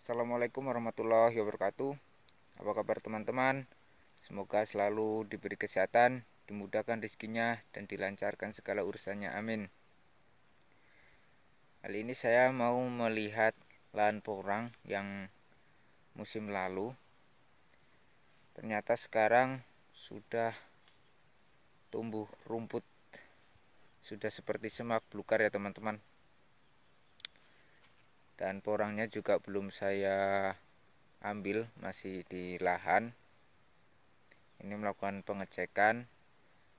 Assalamualaikum warahmatullahi wabarakatuh. Apa kabar teman-teman? Semoga selalu diberi kesehatan, dimudahkan rezekinya, dan dilancarkan segala urusannya. Amin. Kali ini saya mau melihat lahan porang yang musim lalu. Ternyata sekarang sudah tumbuh rumput, sudah seperti semak belukar ya teman-teman. Dan porangnya juga belum saya ambil, masih di lahan. Ini melakukan pengecekan.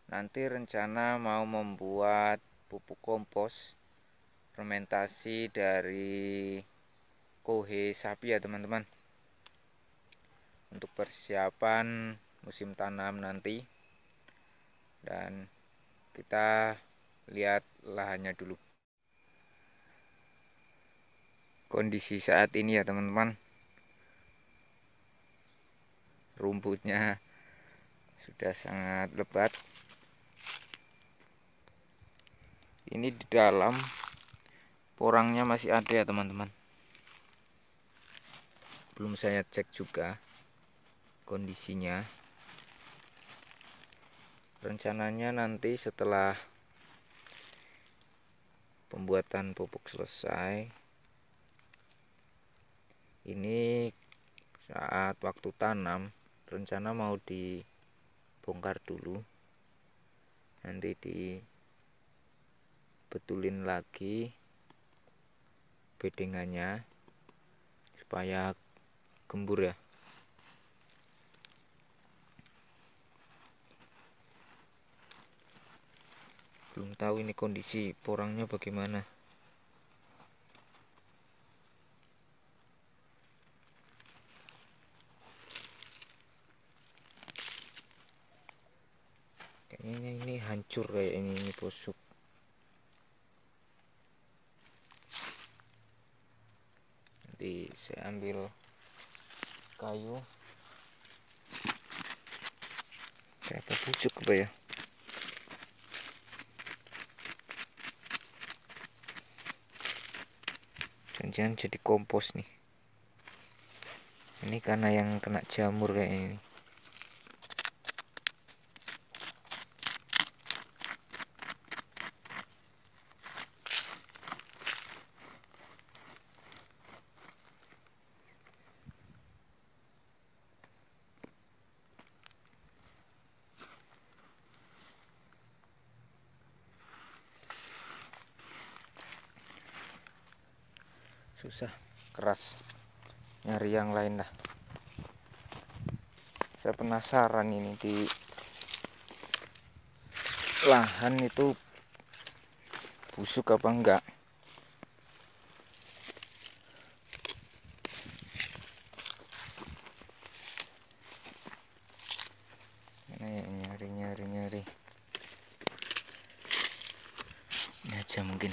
Nanti rencana mau membuat pupuk kompos fermentasi dari kohe sapi ya teman-teman, untuk persiapan musim tanam nanti. Dan kita lihat lahannya dulu, kondisi saat ini ya teman-teman. Rumputnya sudah sangat lebat. Ini di dalam porangnya masih ada ya teman-teman. Belum saya cek juga kondisinya. Rencananya nanti setelah pembuatan pupuk selesai, ini saat waktu tanam rencana mau dibongkar dulu, nanti dibetulin lagi bedengannya supaya gembur ya. Belum tahu ini kondisi porangnya bagaimana. Kayaknya ini hancur, kayak ini busuk. Nanti saya ambil kayu. Ternyata busuk apa ya? Jangan-jangan jadi kompos nih. Ini karena yang kena jamur kayak ini. Susah, keras, nyari yang lain lah. Saya penasaran ini di lahan itu busuk apa enggak. Ini nyari ini aja mungkin.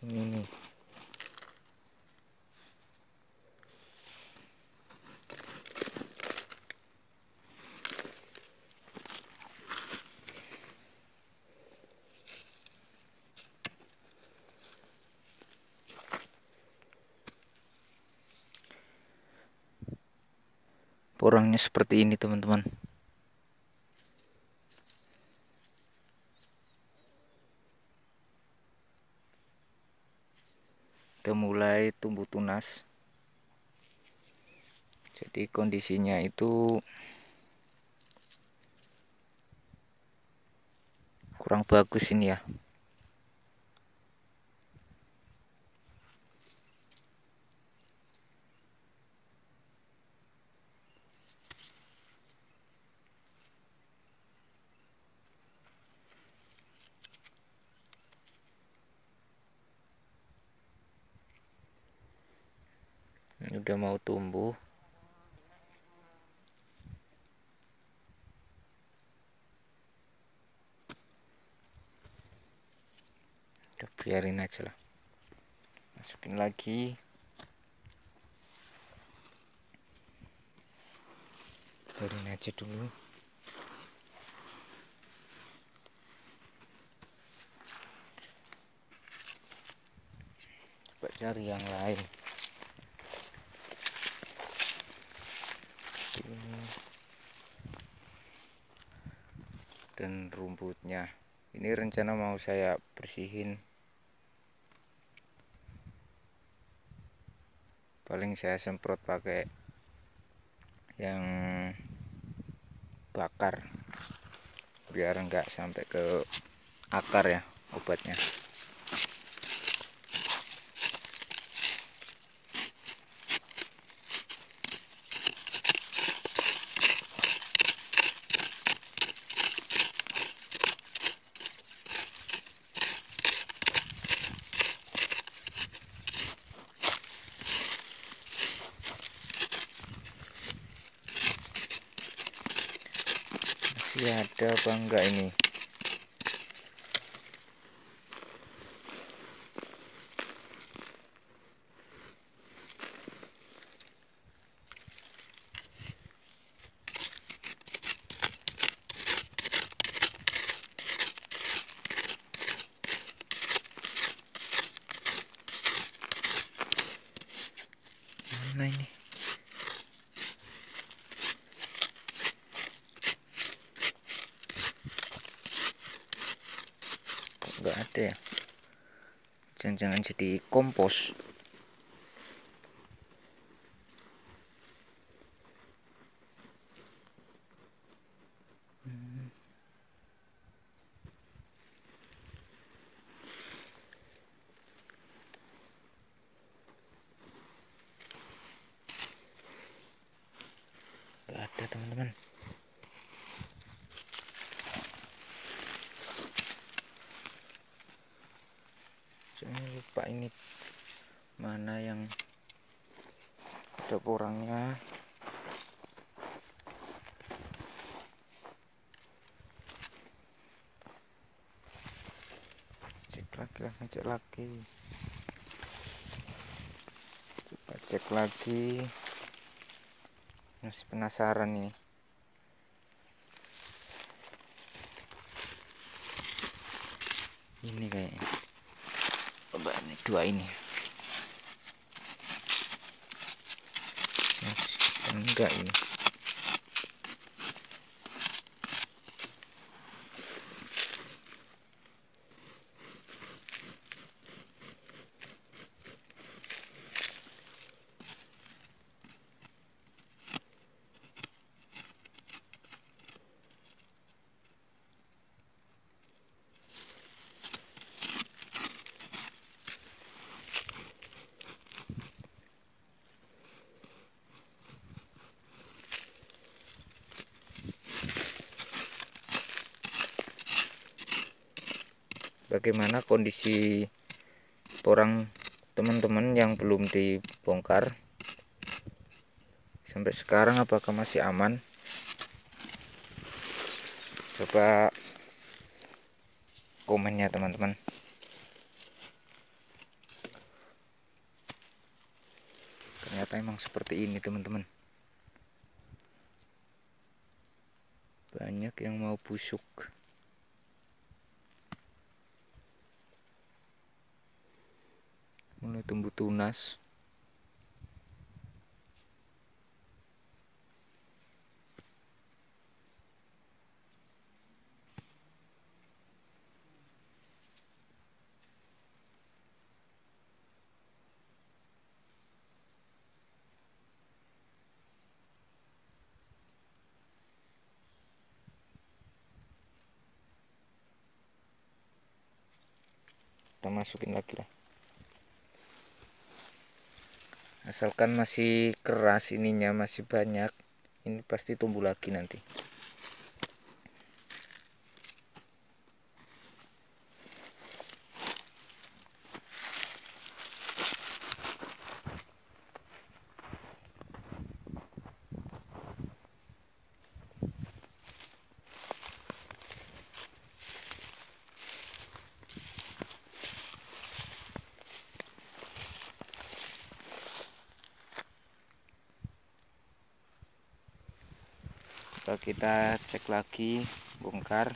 Ini nih. Porangnya seperti ini teman-teman. Udah mulai tumbuh tunas. Jadi kondisinya itu kurang bagus ini ya. Ini udah mau tumbuh. Udah biarin aja lah. Masukin lagi. Biarin aja dulu. Coba cari yang lain. Dan rumputnya ini rencana mau saya bersihin, paling saya semprot pakai yang bakar biar enggak sampai ke akar ya obatnya. Masih ada apa enggak ini? Mana ini? Kok enggak ada ya? Jangan-jangan jadi kompos. Enggak ada teman-teman. Saya lupa ini mana yang ada porangnya. Cek lagi lah, ngecek lagi. Coba cek lagi. Masih penasaran nih. Ini kayaknya. Coba ini dua ini. Masih enggak ini. Bagaimana kondisi porang teman-teman yang belum dibongkar sampai sekarang, apakah masih aman? Coba komennya teman-teman. Ternyata emang seperti ini teman-teman. Banyak yang mau busuk. Mulai tumbuh tunas. Kita masukin lagi lah. Asalkan masih keras ininya, masih banyak, ini pasti tumbuh lagi nanti. Coba kita cek lagi, bongkar.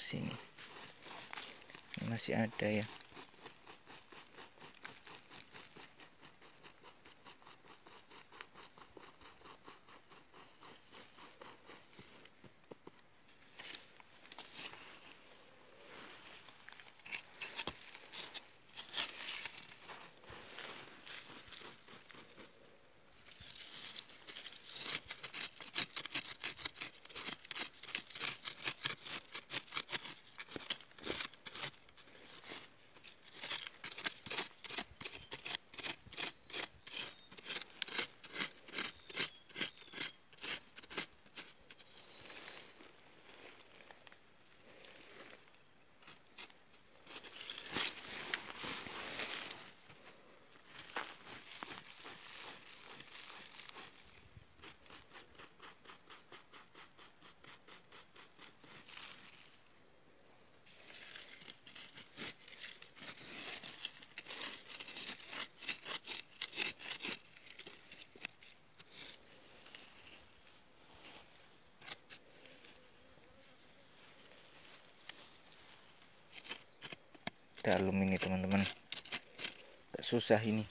Ini masih ada ya. Dalam ini teman-teman, susah ini.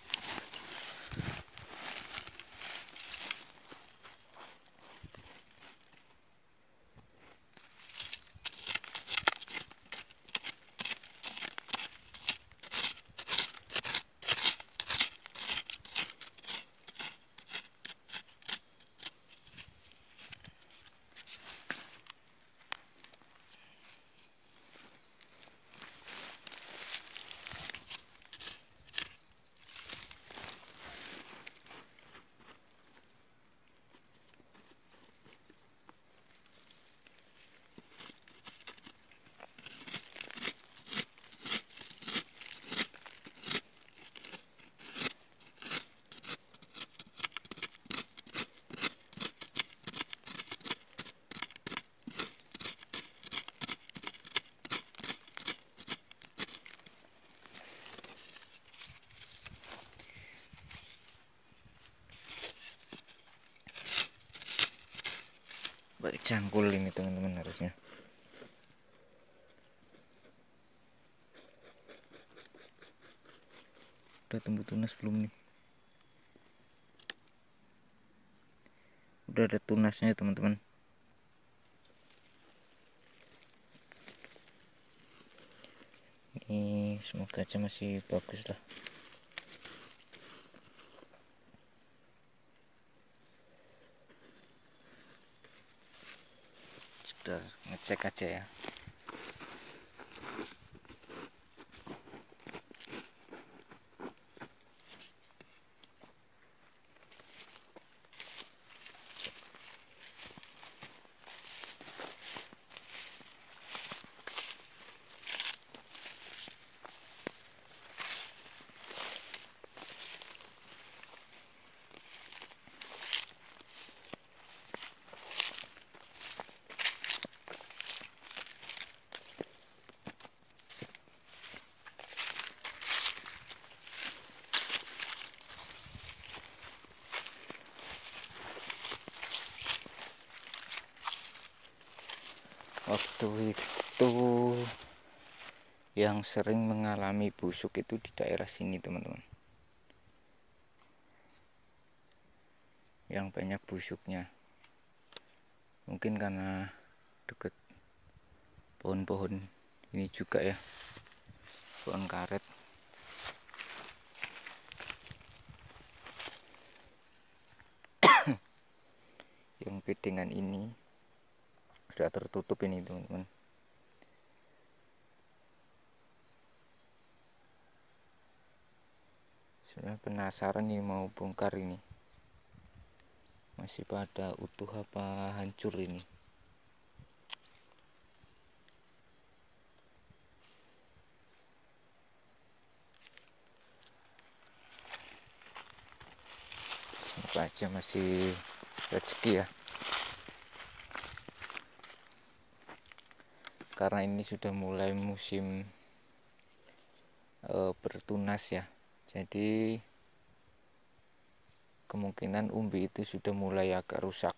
Baik cangkul ini teman-teman harusnya. Udah tumbuh tunas belum nih? Udah ada tunasnya teman-teman. Ini semoga aja masih bagus lah. Sudah ngecek aja ya. Waktu itu yang sering mengalami busuk itu di daerah sini teman-teman, yang banyak busuknya. Mungkin karena deket pohon-pohon ini juga ya, pohon karet. Yang bedengan ini sudah tertutup ini teman-teman. Saya penasaran nih mau bongkar ini. masih pada utuh apa hancur ini. Semoga aja masih rezeki ya, karena ini sudah mulai musim bertunas ya, jadi kemungkinan umbi itu sudah mulai agak rusak.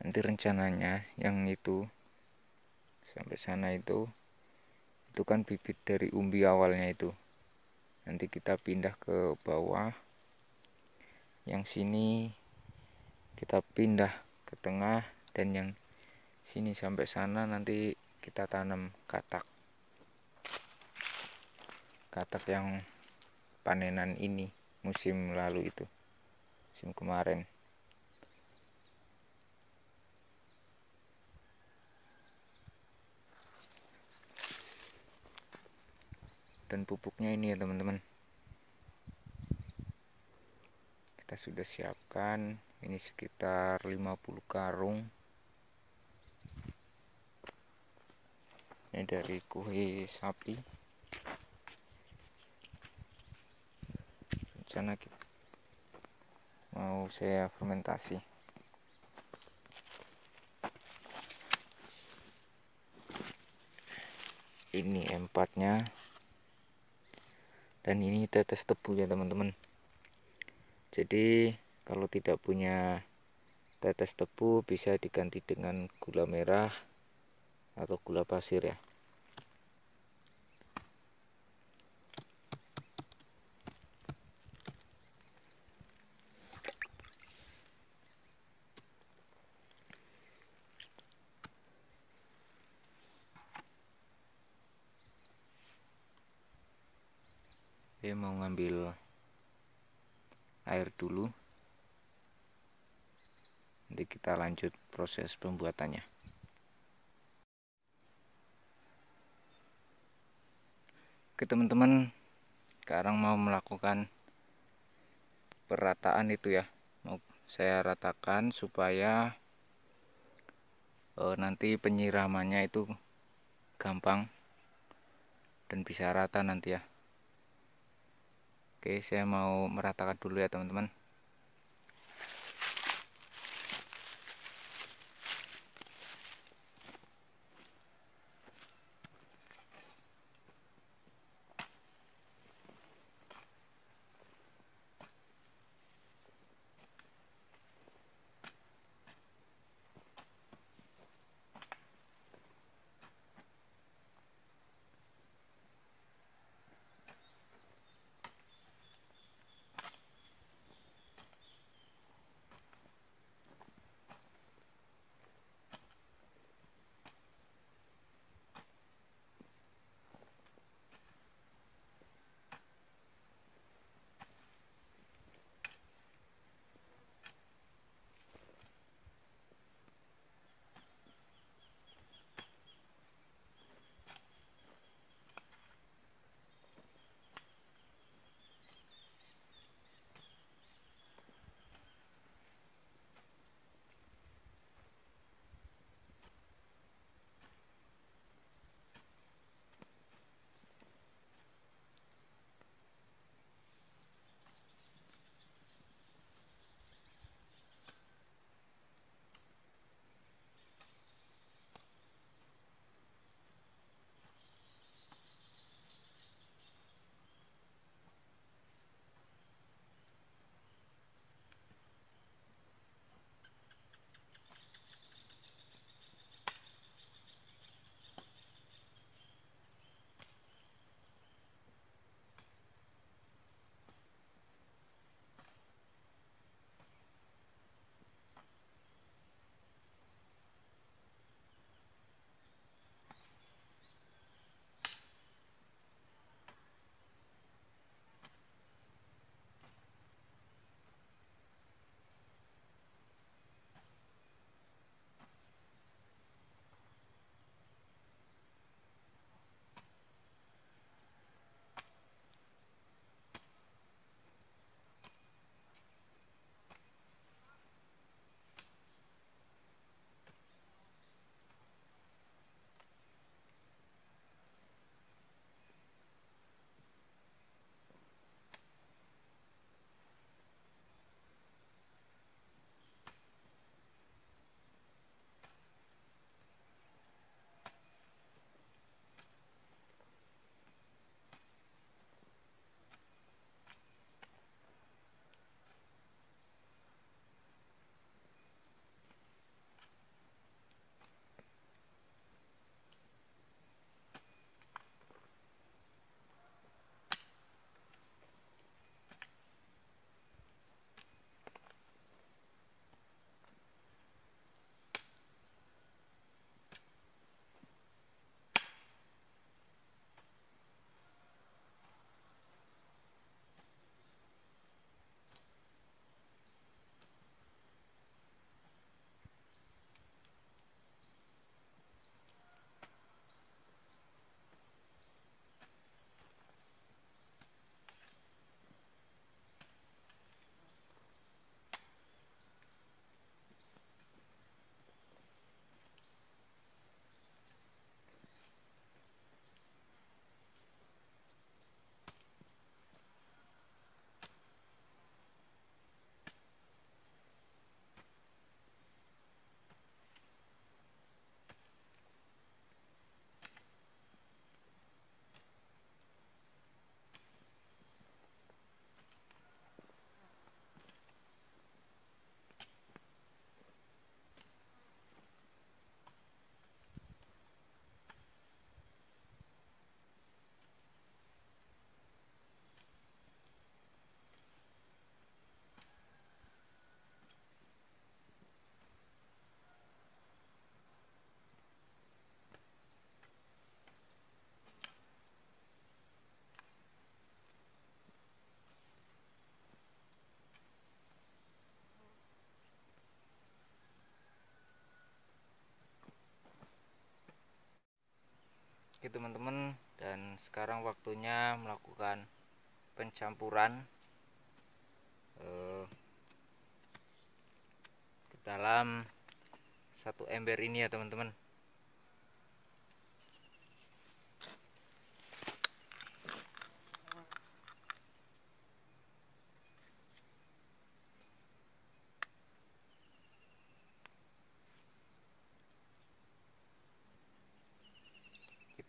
Nanti rencananya yang itu sampai sana itu kan bibit dari umbi awalnya itu. Nanti kita pindah ke bawah, yang sini kita pindah ke tengah, dan yang sini sampai sana nanti kita tanam katak yang panenan ini musim lalu itu, musim kemarin. Dan pupuknya ini ya teman-teman, kita sudah siapkan ini sekitar 50 karung. Ini dari kuhe sapi. Rencana kita mau saya fermentasi. Ini empatnya, dan ini tetes tebu ya teman-teman. Jadi kalau tidak punya tetes tebu bisa diganti dengan gula merah atau gula pasir ya. Saya mau ngambil air dulu, nanti kita lanjut proses pembuatannya. Oke teman-teman, sekarang mau melakukan perataan itu ya. Mau saya ratakan supaya nanti penyiramannya itu gampang dan bisa rata nanti ya. Oke, saya mau meratakan dulu ya teman-teman. Oke teman-teman, dan sekarang waktunya melakukan pencampuran ke dalam satu ember ini ya teman-teman.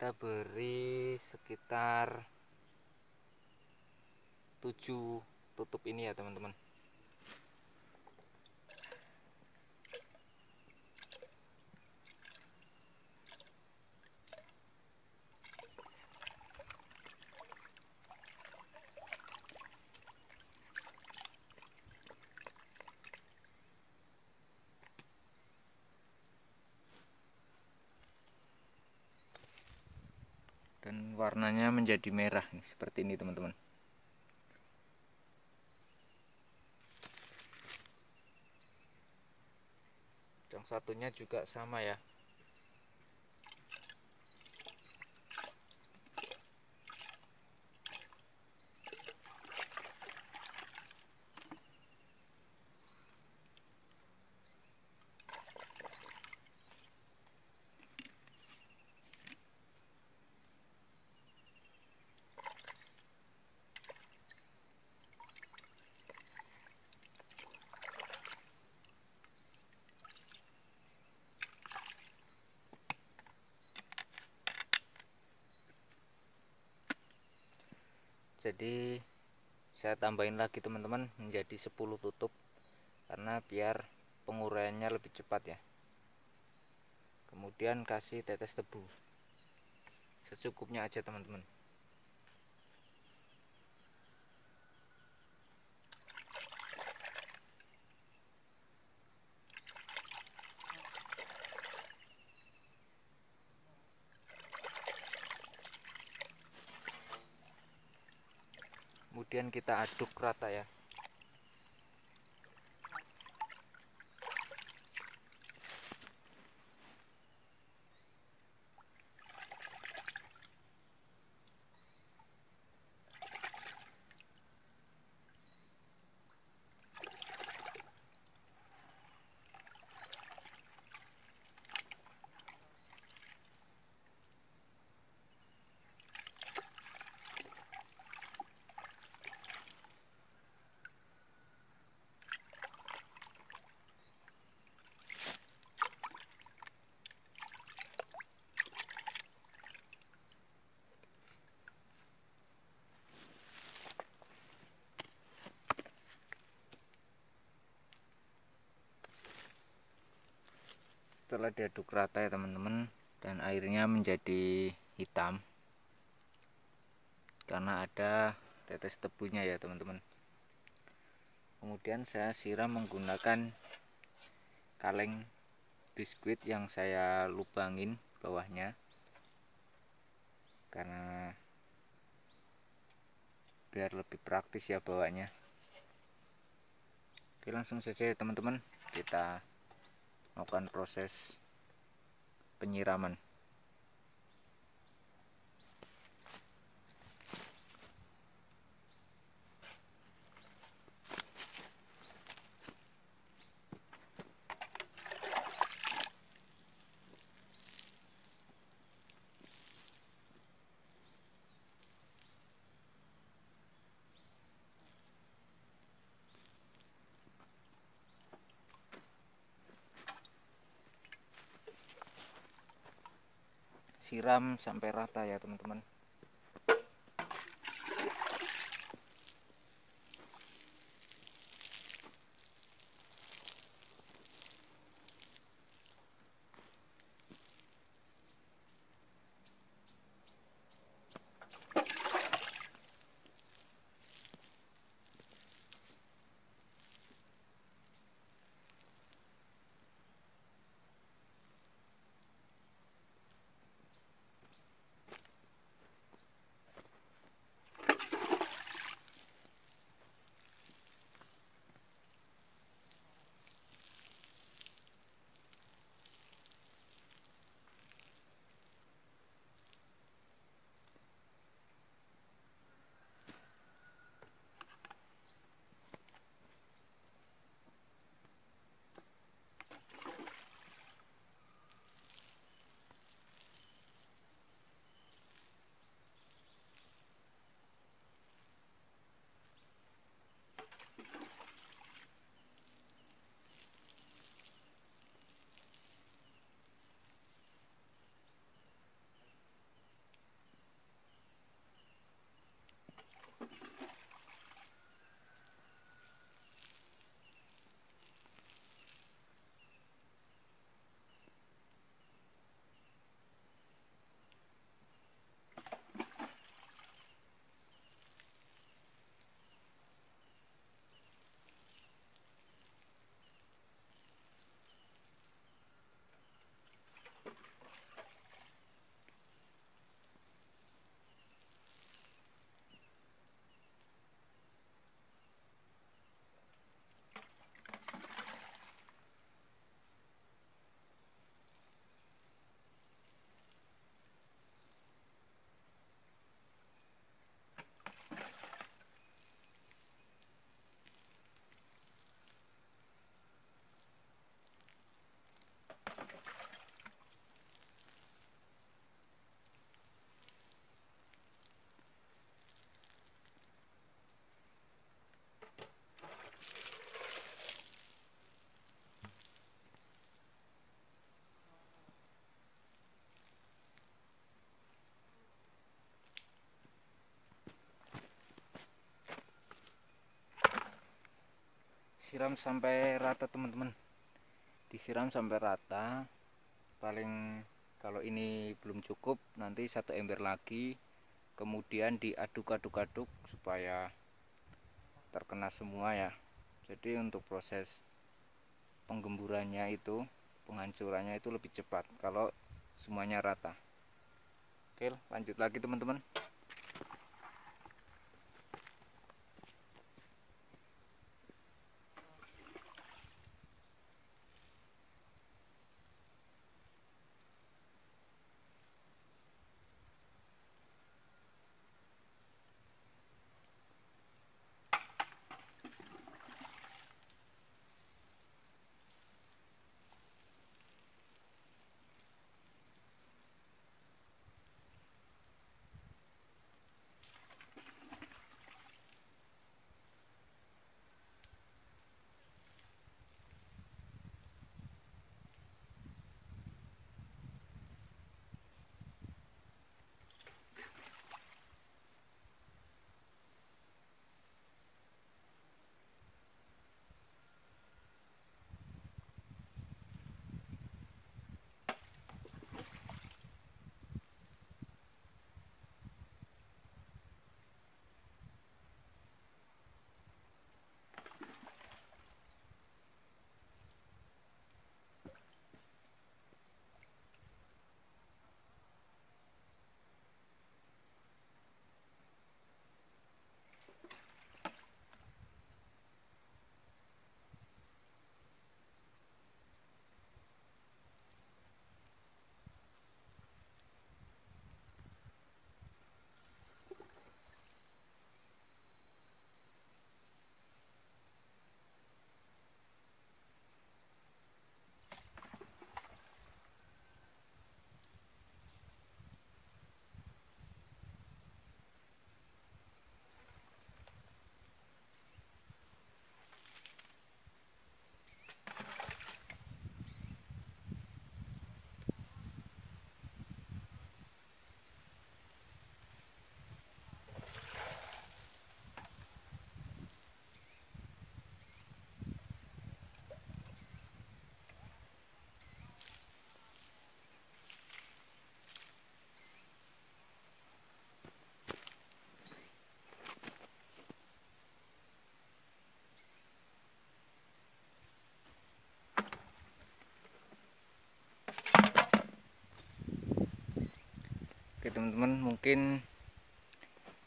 Kita beri sekitar 7 tutup ini ya teman-teman. Dan warnanya menjadi merah nih, seperti ini teman-teman. Yang satunya juga sama ya. Jadi saya tambahin lagi teman-teman menjadi 10 tutup, karena biar penguraiannya lebih cepat ya. Kemudian kasih tetes tebu secukupnya aja teman-teman. Kemudian kita aduk rata ya. Setelah diaduk rata ya teman-teman, dan airnya menjadi hitam karena ada tetes tebunya ya teman-teman. Kemudian saya siram menggunakan kaleng biskuit yang saya lubangin bawahnya, karena biar lebih praktis ya bawanya. Oke, langsung saja ya teman-teman, kita melakukan proses penyiraman. Siram sampai rata ya teman-teman. siram sampai rata teman-teman, disiram sampai rata. Paling kalau ini belum cukup, nanti 1 ember lagi, kemudian diaduk-aduk-aduk supaya terkena semua ya. Jadi untuk proses penggemburannya itu, penghancurannya itu lebih cepat kalau semuanya rata. Oke, lanjut lagi teman-teman. Oke teman-teman, mungkin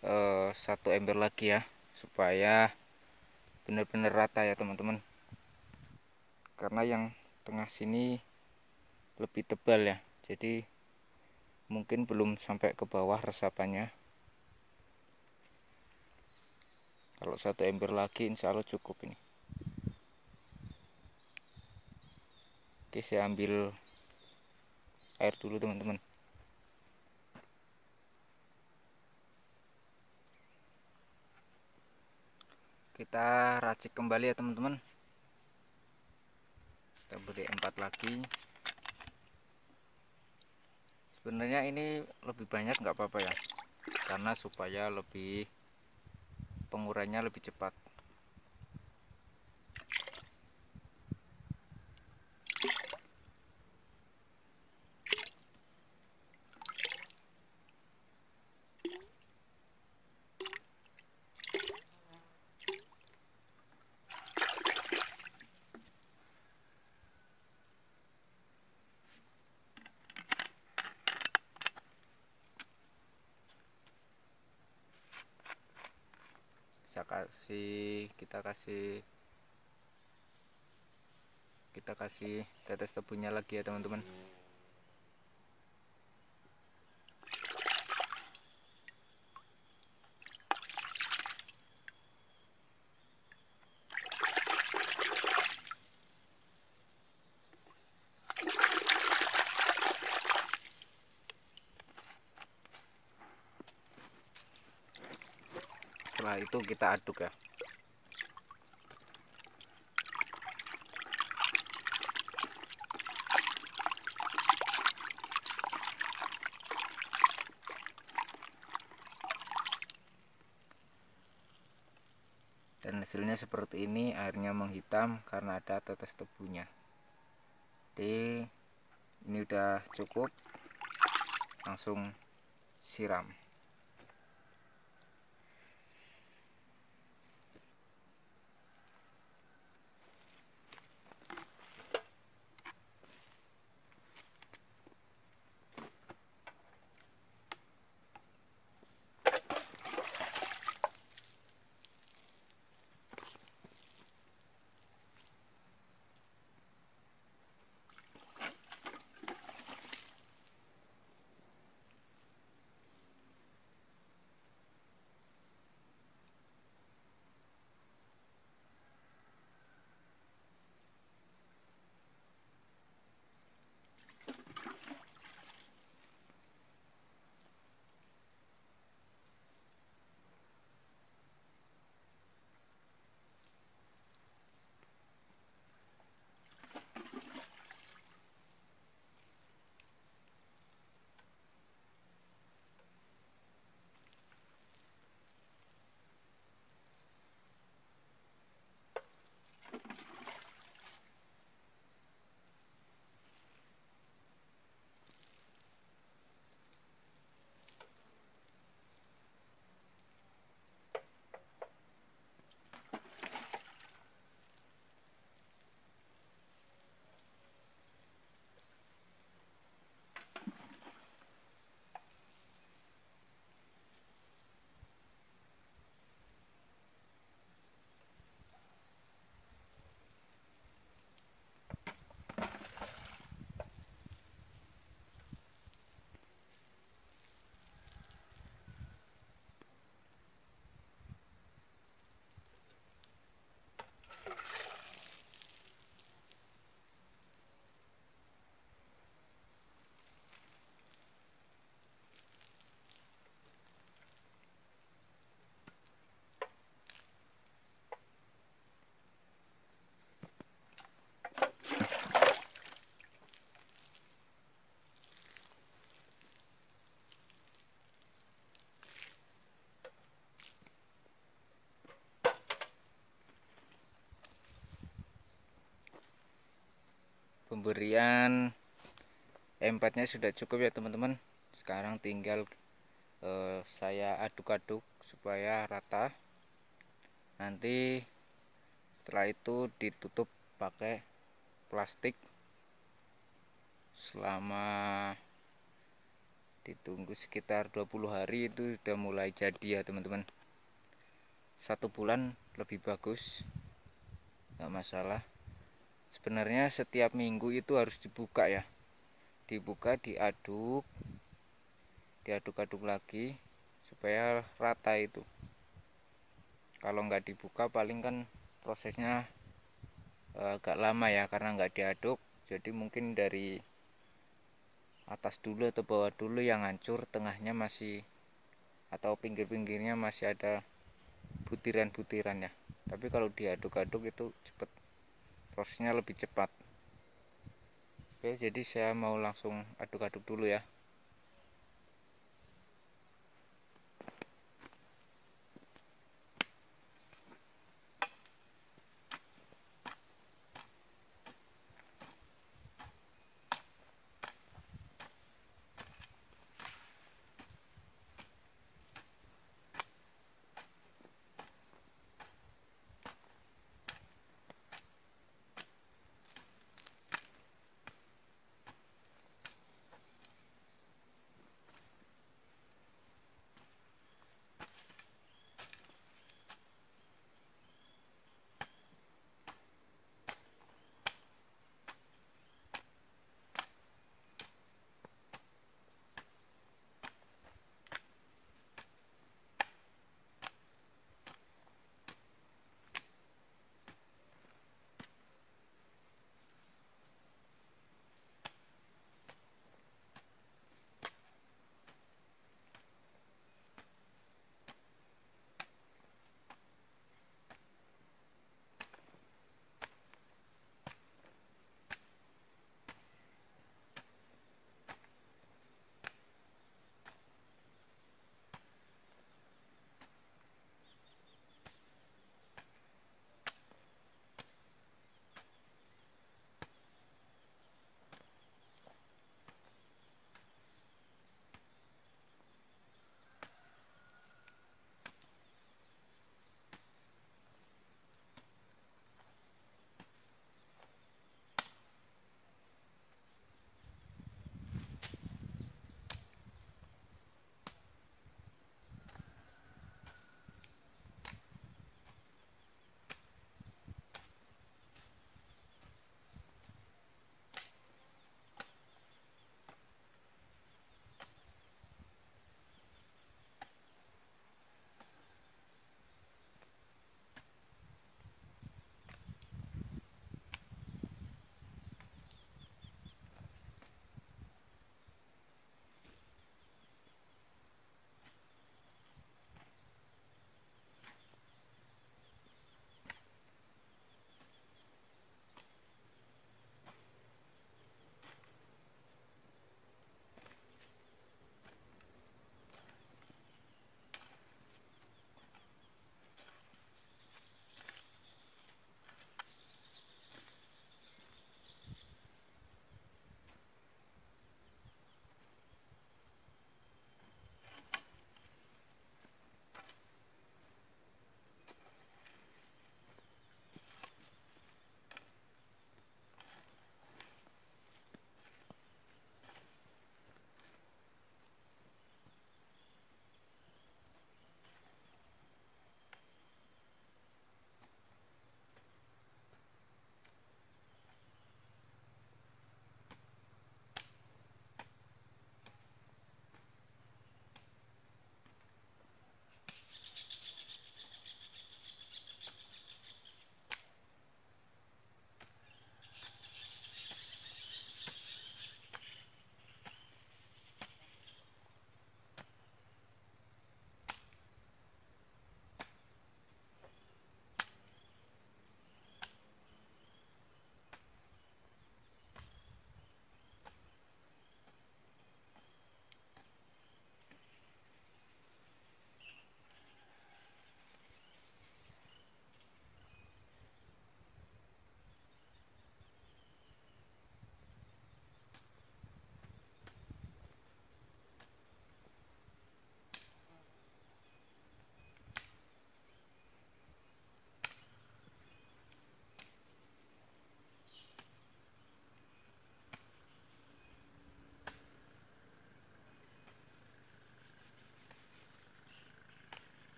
1 ember lagi ya, supaya benar-benar rata ya teman-teman, karena yang tengah sini lebih tebal ya, jadi mungkin belum sampai ke bawah resapannya. Kalau 1 ember lagi insya Allah cukup ini. Oke, saya ambil air dulu teman-teman. Kita racik kembali ya teman-teman. Kita beri 4 lagi. Sebenarnya ini lebih banyak nggak apa-apa ya, karena supaya lebih penguraiannya lebih cepat. Kita kasih tetes tebunya lagi ya teman-teman. Setelah itu kita aduk ya. Dan Hasilnya seperti ini, airnya menghitam karena ada tetes tebunya. Jadi ini udah cukup, langsung siram. Pemberian empatnya sudah cukup ya teman-teman. Sekarang tinggal saya aduk-aduk supaya rata. Nanti setelah itu ditutup pakai plastik selama ditunggu sekitar 20 hari, itu sudah mulai jadi ya teman-teman. 1 bulan lebih bagus, nggak masalah. Sebenarnya setiap minggu itu harus dibuka ya, dibuka, diaduk-aduk lagi supaya rata itu. Kalau nggak dibuka paling kan prosesnya agak lama ya, karena nggak diaduk. Jadi mungkin dari atas dulu atau bawah dulu yang hancur, tengahnya masih, atau pinggir-pinggirnya masih ada butiran-butiran ya. Tapi kalau diaduk-aduk itu cepet, prosesnya lebih cepat. Oke, jadi saya mau langsung aduk-aduk dulu ya.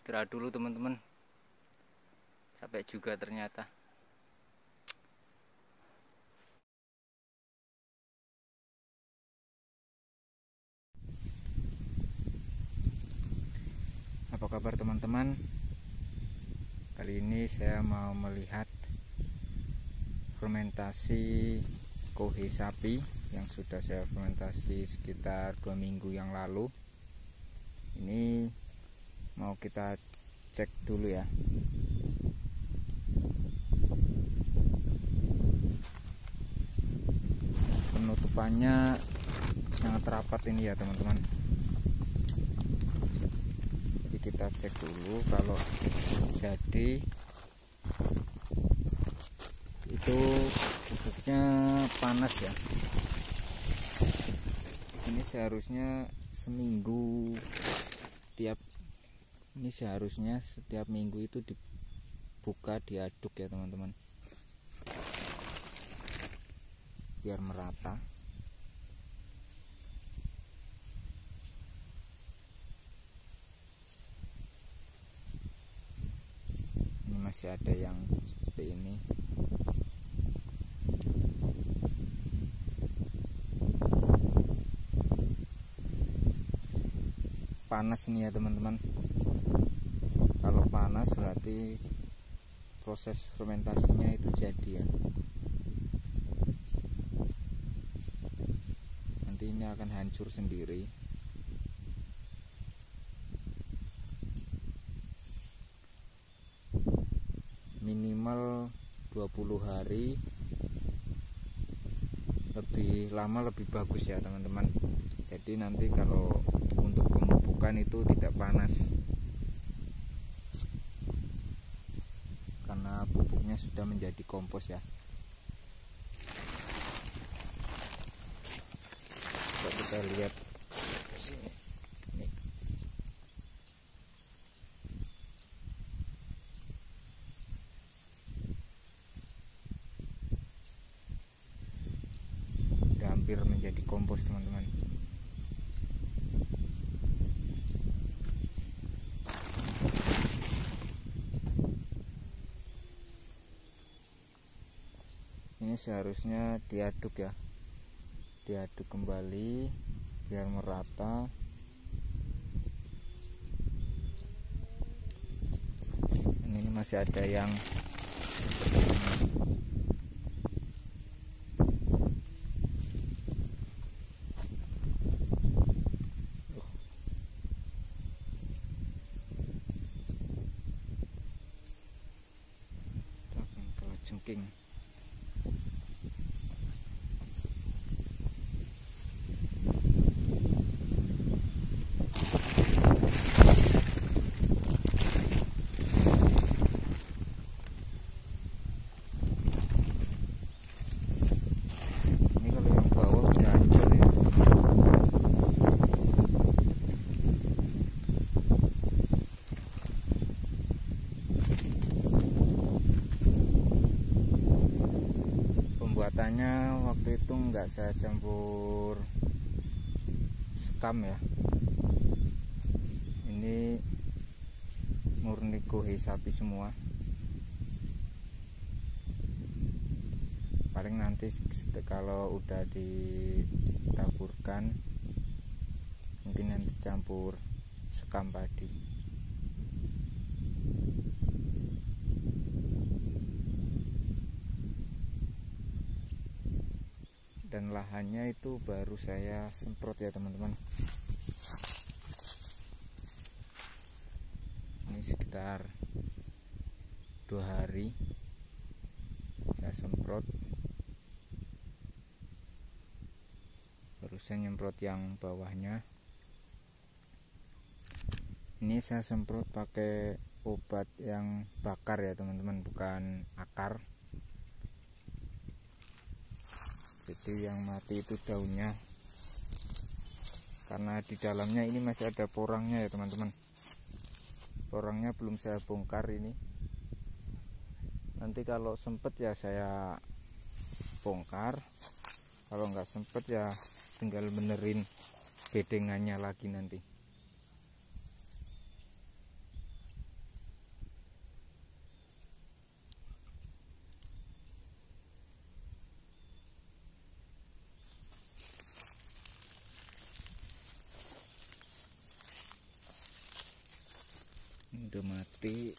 istirahat dulu teman-teman, capek juga ternyata. Apa kabar teman-teman? Kali ini saya mau melihat fermentasi kohe sapi yang sudah saya fermentasi sekitar 2 minggu yang lalu. Ini mau kita cek dulu ya. Penutupannya sangat rapat ini ya teman-teman. Jadi kita cek dulu, kalau jadi itu bubuknya panas ya. Ini seharusnya setiap minggu itu dibuka, diaduk ya teman-teman, biar merata. Ini masih ada yang seperti ini. Panas nih ya teman-teman. Kalau panas berarti proses fermentasinya itu jadi ya. Nanti ini akan hancur sendiri. Minimal 20 hari, lebih lama lebih bagus ya teman-teman. Jadi nanti kalau untuk pemupukan itu tidak panas, karena pupuknya sudah menjadi kompos ya. Coba kita lihat sini. Nih. Udah hampir menjadi kompos teman-teman. Ini seharusnya diaduk ya, diaduk kembali biar merata. Ini masih ada yang kalajengking. Pembuatannya waktu itu enggak saya campur sekam ya. Ini murni kohe sapi semua. Paling nanti kalau udah ditaburkan mungkin nanti campur sekam padi. Dan lahannya itu baru saya semprot ya teman-teman. Ini sekitar 2 hari saya semprot. Baru saya nyemprot yang bawahnya. Ini saya semprot pakai obat yang bakar ya teman-teman, bukan akar. Jadi yang mati itu daunnya, karena di dalamnya ini masih ada porangnya ya teman-teman. Porangnya belum saya bongkar ini. Nanti kalau sempet ya saya bongkar, kalau nggak sempet ya tinggal benerin bedengannya lagi nanti. udah mati.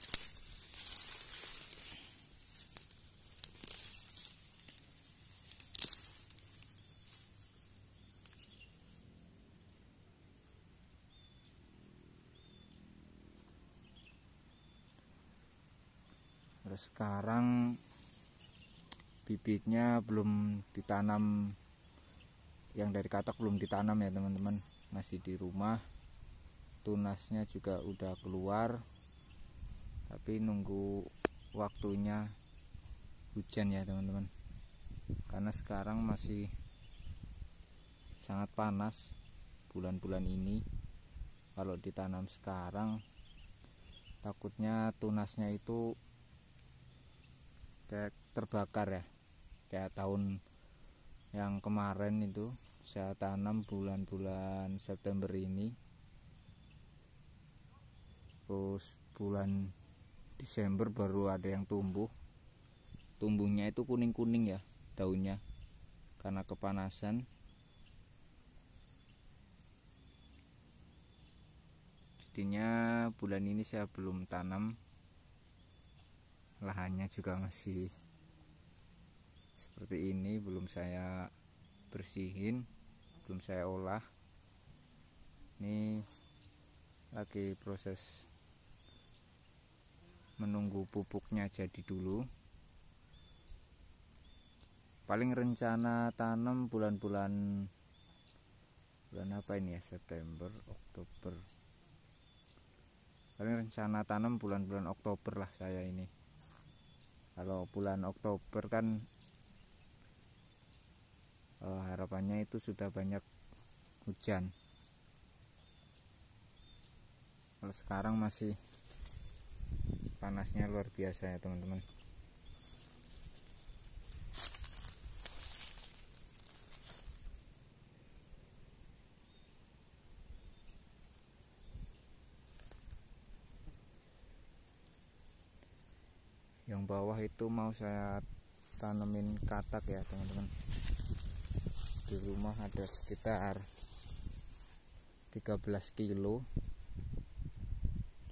Terus sekarang bibitnya belum ditanam, yang dari katak belum ditanam ya teman-teman, masih di rumah. Tunasnya juga udah keluar, tapi nunggu waktunya hujan ya teman-teman, karena sekarang masih sangat panas bulan-bulan ini. Kalau ditanam sekarang takutnya tunasnya itu kayak terbakar ya, kayak tahun yang kemarin itu saya tanam bulan-bulan September ini, terus bulan Desember baru ada yang tumbuhnya itu kuning-kuning ya daunnya karena kepanasan. Jadinya bulan ini saya belum tanam, lahannya juga masih seperti ini, belum saya bersihin, belum saya olah. Ini lagi proses menunggu pupuknya jadi dulu. Paling rencana tanam bulan apa ini ya, September, Oktober. Paling rencana tanam bulan-bulan Oktober lah saya ini. Kalau bulan Oktober kan harapannya itu sudah banyak hujan. Kalau sekarang masih panasnya luar biasa ya teman-teman. Yang bawah itu mau saya tanemin katak ya teman-teman. Di rumah ada sekitar 13 kilo,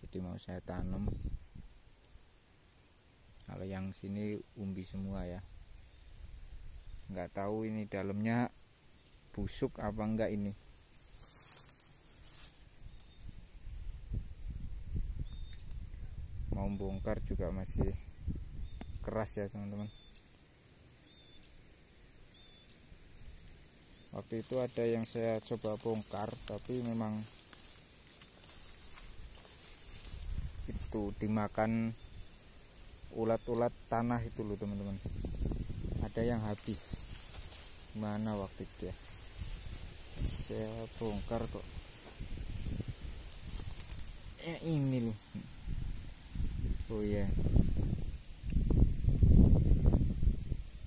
jadi mau saya tanam. Kalau yang sini umbi semua ya, nggak tahu ini dalamnya busuk apa enggak ini. Mau bongkar juga masih keras ya teman-teman. Waktu itu ada yang saya coba bongkar, tapi memang itu dimakan ulat-ulat tanah itu loh teman-teman. Ada yang habis. Gimana waktu itu ya, saya bongkar kok ya ini loh. Oh ya,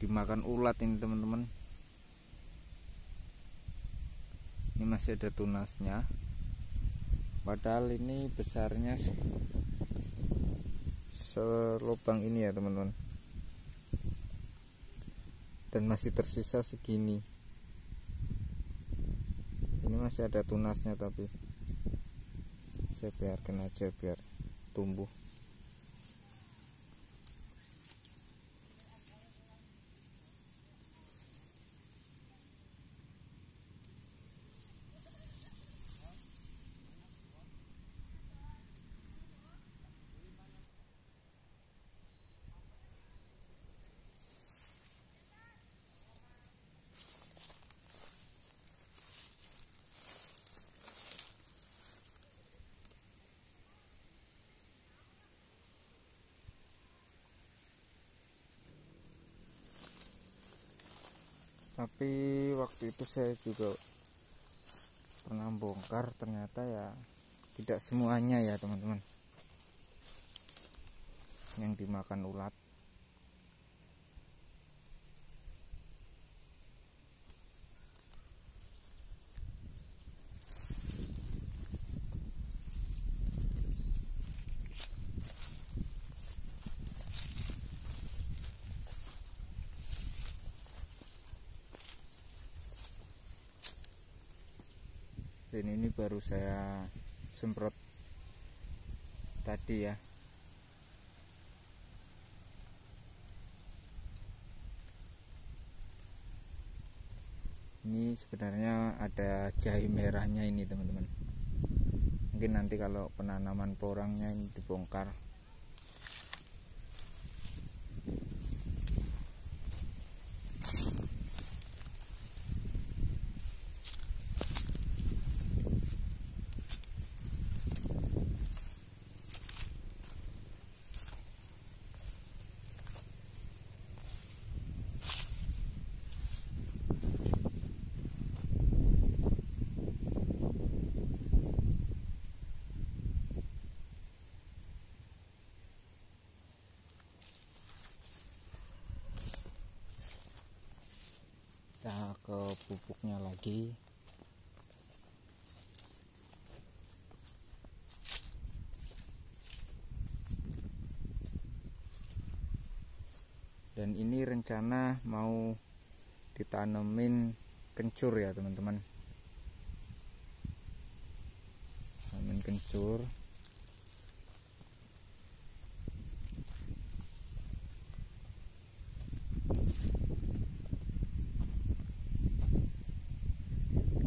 dimakan ulat ini teman-teman. Ini masih ada tunasnya, padahal ini besarnya selubang ini ya teman-teman, dan masih tersisa segini. Ini masih ada tunasnya, tapi saya biarkan aja biar tumbuh. Tapi waktu itu saya juga pernah bongkar, ternyata ya tidak semuanya ya teman-teman yang dimakan ulat. Dan ini baru saya semprot tadi ya. Ini sebenarnya ada jahe merahnya ini teman-teman. Mungkin nanti kalau penanaman porangnya ini dibongkar. Kita ke pupuknya lagi. Dan ini rencana mau ditanemin kencur ya teman-teman. Tanemin kencur.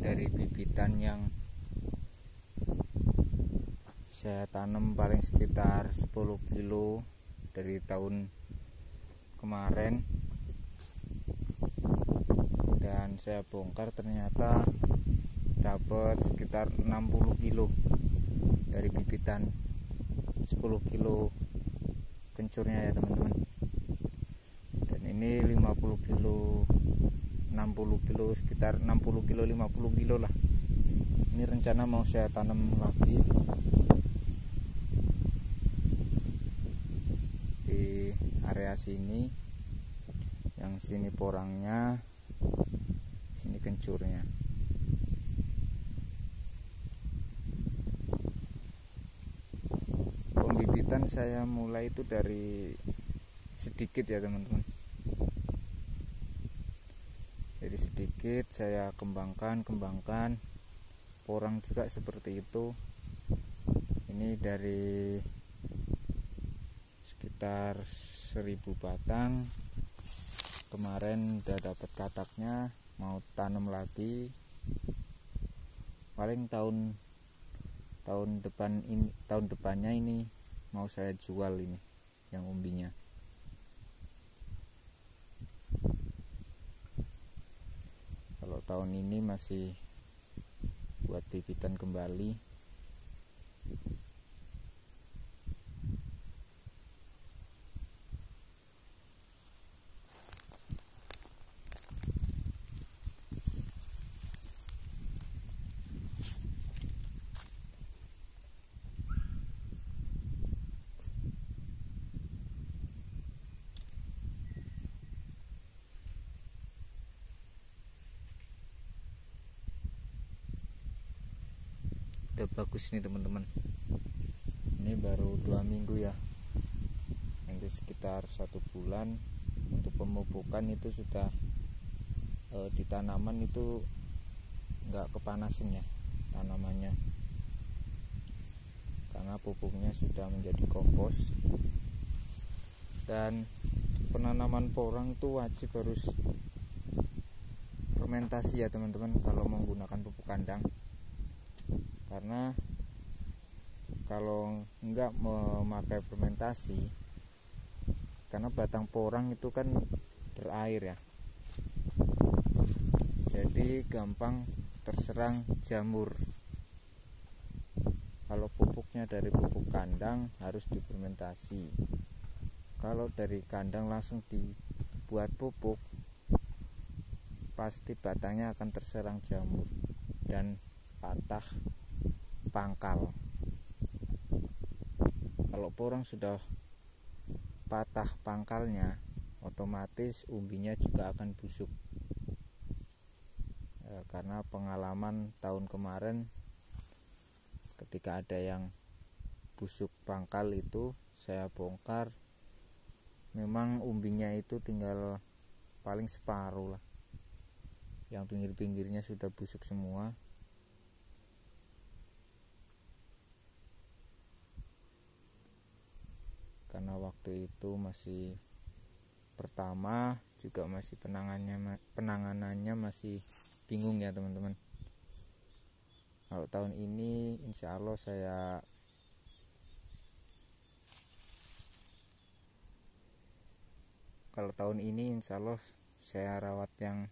Dari bibitan yang saya tanam paling sekitar 10 kilo dari tahun kemarin, dan saya bongkar ternyata dapat sekitar 60 kilo dari bibitan 10 kilo kencurnya ya teman-teman. Dan ini 50 kilo, 60 kilo, sekitar 60 kilo 50 kilo lah. Ini rencana mau saya tanam lagi di area sini. Yang sini porangnya, sini kencurnya. Pembibitan saya mulai itu dari sedikit ya teman-teman. Jadi sedikit saya kembangkan, porang juga seperti itu. Ini dari sekitar 1000 batang. Kemarin udah dapat kataknya, mau tanam lagi. Paling tahun depannya ini mau saya jual ini yang umbinya. Kalau tahun ini masih buat bibitan kembali. Udah bagus nih teman-teman. Ini baru 2 minggu ya, nanti sekitar 1 bulan. Untuk pemupukan itu sudah di tanaman itu nggak kepanasan ya tanamannya, karena pupuknya sudah menjadi kompos. Dan penanaman porang itu wajib harus fermentasi ya teman-teman kalau menggunakan pupuk kandang. Karena kalau enggak memakai fermentasi, karena batang porang itu kan berair ya, jadi gampang terserang jamur. Kalau pupuknya dari pupuk kandang harus difermentasi. Kalau dari kandang langsung dibuat pupuk, pasti batangnya akan terserang jamur dan patah pangkal. Kalau porang sudah patah pangkalnya, otomatis umbinya juga akan busuk. Karena pengalaman tahun kemarin ketika ada yang busuk pangkal itu saya bongkar, memang umbinya itu tinggal paling separuh lah, yang pinggir-pinggirnya sudah busuk semua. karena waktu itu masih pertama, juga masih penanganannya masih bingung ya teman-teman. Kalau tahun ini insya Allah saya rawat yang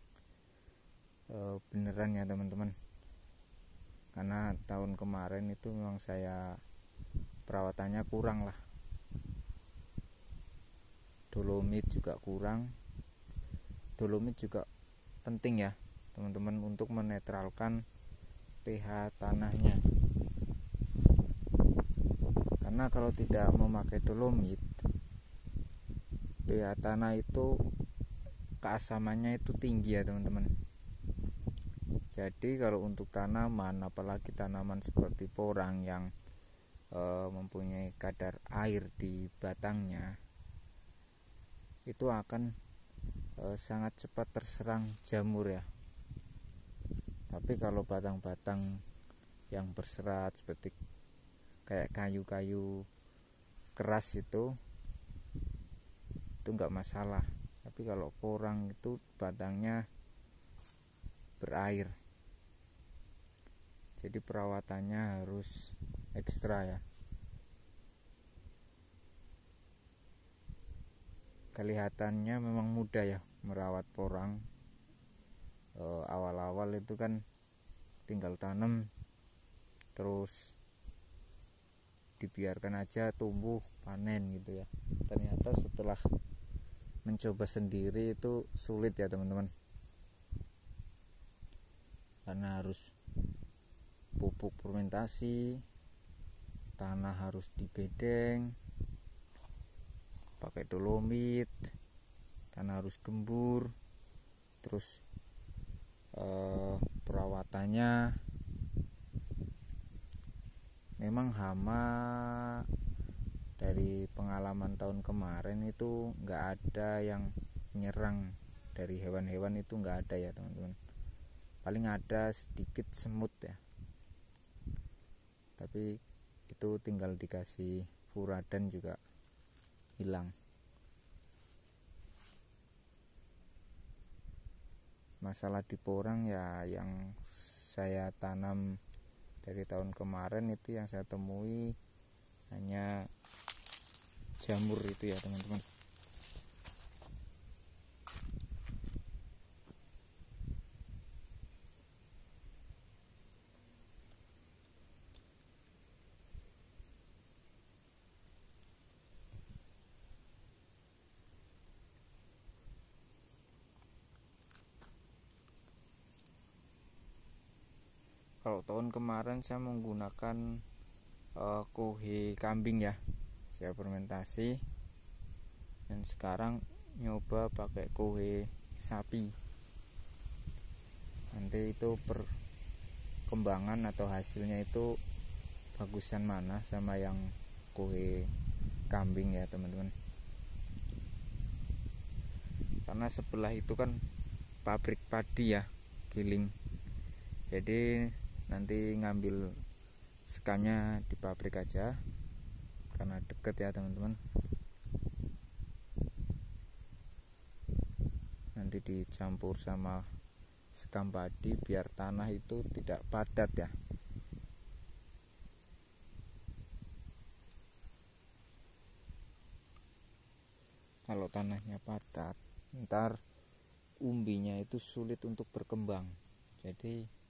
beneran ya teman-teman. Karena tahun kemarin itu memang saya perawatannya kurang lah. Dolomit juga kurang. Dolomit juga penting ya teman-teman untuk menetralkan pH tanahnya. Karena kalau tidak memakai dolomit, pH tanah itu keasamannya itu tinggi ya teman-teman. Jadi kalau untuk tanaman, apalagi tanaman seperti porang yang mempunyai kadar air di batangnya, itu akan sangat cepat terserang jamur ya. Tapi kalau batang-batang yang berserat seperti kayak kayu-kayu keras itu enggak masalah. Tapi kalau porang itu batangnya berair, jadi perawatannya harus ekstra ya. Kelihatannya memang mudah ya merawat porang. Awal-awal itu kan tinggal tanam terus dibiarkan aja tumbuh panen gitu ya. Ternyata setelah mencoba sendiri itu sulit ya teman-teman, karena harus pupuk fermentasi, tanah harus dibedeng pakai dolomit, tanah harus gembur, terus perawatannya memang hama. Dari pengalaman tahun kemarin itu nggak ada yang menyerang dari hewan-hewan, itu nggak ada ya teman-teman. Paling ada sedikit semut ya, tapi itu tinggal dikasih furadan juga hilang. Masalah di porang ya, yang saya tanam dari tahun kemarin itu yang saya temui hanya jamur itu ya teman-teman. Kalau tahun kemarin saya menggunakan kohe kambing ya, saya fermentasi, dan sekarang nyoba pakai kohe sapi. Nanti itu perkembangan atau hasilnya itu bagusan mana sama yang kohe kambing ya teman-teman. Karena sebelah itu kan pabrik padi ya, giling. Jadi nanti ngambil skamnya di pabrik aja karena deket ya teman-teman. Nanti dicampur sama sekam padi biar tanah itu tidak padat ya. Kalau tanahnya padat, ntar umbinya itu sulit untuk berkembang. Jadi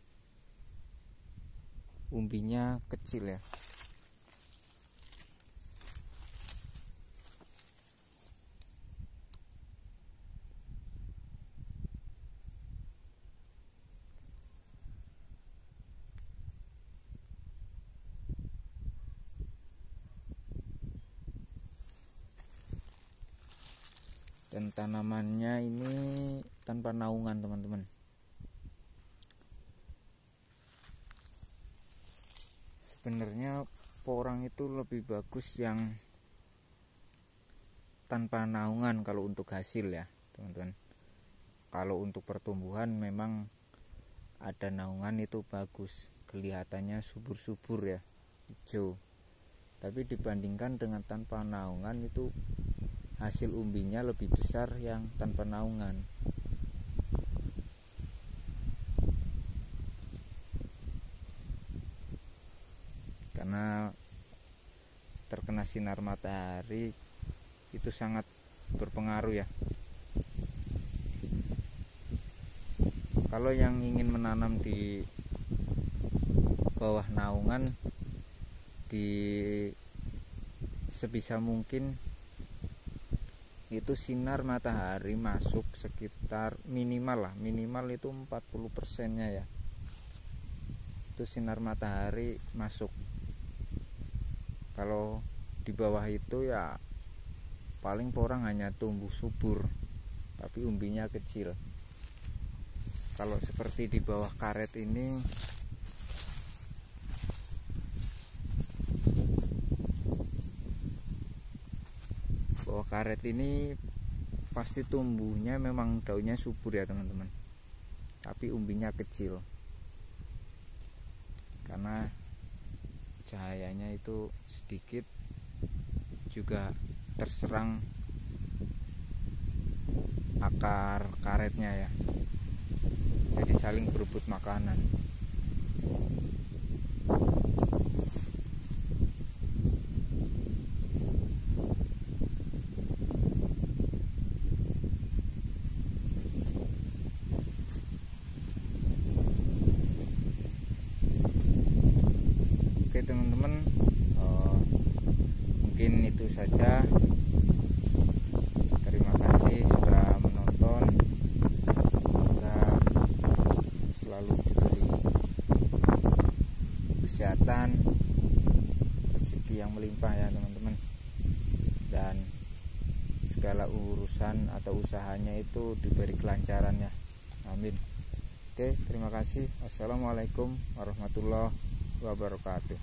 umbinya kecil ya. Dan tanamannya ini tanpa naungan teman-teman. Sebenarnya porang itu lebih bagus yang tanpa naungan kalau untuk hasil ya teman-teman. Kalau untuk pertumbuhan memang ada naungan itu bagus, kelihatannya subur-subur ya, hijau. Tapi dibandingkan dengan tanpa naungan itu hasil umbinya lebih besar yang tanpa naungan. Karena terkena sinar matahari itu sangat berpengaruh ya. Kalau yang ingin menanam di bawah naungan, sebisa mungkin itu sinar matahari masuk sekitar minimal itu 40%-nya ya, itu sinar matahari masuk. Kalau di bawah itu ya paling porang hanya tumbuh subur tapi umbinya kecil. Kalau seperti di bawah karet ini, bawah karet ini pasti tumbuhnya memang daunnya subur ya teman-teman, tapi umbinya kecil karena cahayanya itu sedikit, juga terserang akar karetnya ya, jadi saling berebut makanan. Oke teman-teman, mungkin itu saja. Terima kasih sudah menonton. Semoga selalu diberi kesehatan, rezeki yang melimpah ya teman-teman, dan segala urusan atau usahanya itu diberi kelancaran ya. Amin. Oke, terima kasih. Wassalamualaikum warahmatullahi wabarakatuh.